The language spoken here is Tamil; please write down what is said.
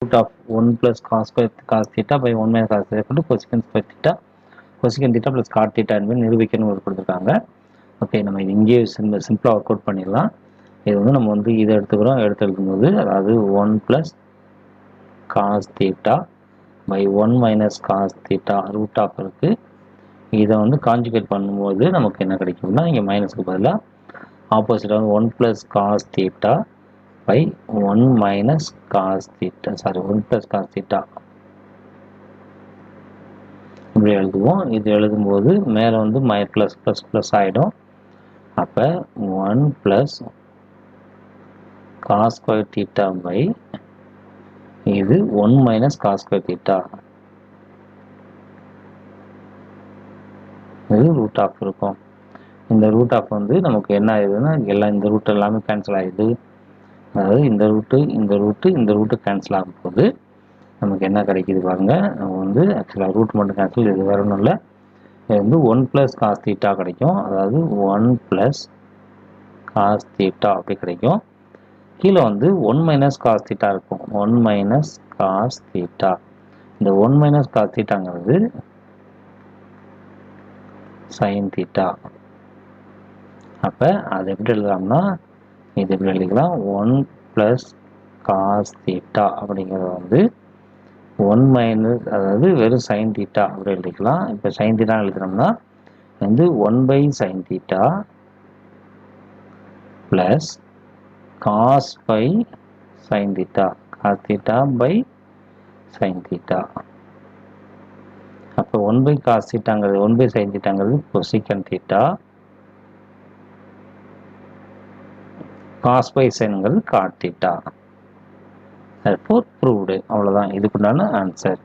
root of 1 plus cos square cos theta by 1 minus cos theta equal to cosecant square theta cosecant theta plus cot theta என்பது நிரூபிக்கணும் கொடுத்துருக்காங்க. ஓகே, நம்ம இது இங்கேயே சிம்பிளாக ஒர்க் அவுட் பண்ணிடலாம். இது வந்து நம்ம வந்து இதை எடுத்துக்கிறோம். எடுத்துக்கும்போது அதாவது 1 plus cos theta by 1 minus cos theta root of இருக்குது. இதை வந்து கான்ஜுகேட் பண்ணும்போது நமக்கு என்ன கிடைக்கும்னா இங்கே மைனஸ்க்கு பதிலாக ஆப்போசிட் வந்து 1 plus cos theta by 1 minus cos theta 1 plus cos theta இப்படி எழுதுவோம். இது எழுதும்போது மேலே வந்து ப்ளஸ் ப்ளஸ் ப்ளஸ் ஆகிடும். அப்போ 1 plus cos square theta by இது 1 minus cos square theta இது ரூட் ஆஃப் இருக்கும். இந்த ரூட் ஆஃப் வந்து நமக்கு என்ன ஆயிடுதுன்னா எல்லாம் இந்த ரூட் எல்லாமே கேன்சல் ஆகிடுது. அதாவது இந்த ரூட்டு கேன்சல் ஆகும் போது நமக்கு என்ன கிடைக்கிது பாருங்க. நம்ம வந்து ஆக்சுவலாக ரூட் மட்டும் கேன்சல், இது வேற ஒன்றும் இல்லை. இது வந்து 1 plus cos theta கிடைக்கும். அதாவது 1 plus cos theta அப்படி கிடைக்கும். கீழே வந்து 1 minus cos theta இருக்கும். 1 minus cos theta. இந்த 1 minus cos thetaங்கிறது sin theta. அப்போ அது எப்படி எழுதலாம்னா இது எப்படி எழுதிக்கலாம், 1 plus cos theta அப்படிங்கிறது வந்து 1 minus அதாவது வெறும் sin theta அப்படி எழுதிக்கலாம். இப்போ sin theta எழுதுனோம்னா வந்து 1 by sin theta plus cos by sin theta, cos theta by sin theta. அப்போ 1 by cos thetaங்கிறது 1 by sin thetaங்கிறது cosecant theta, cos by sinங்கிறது cot theta. Therefore proved. அவ்வளோதான் இதுக்குண்டான ஆன்சர்.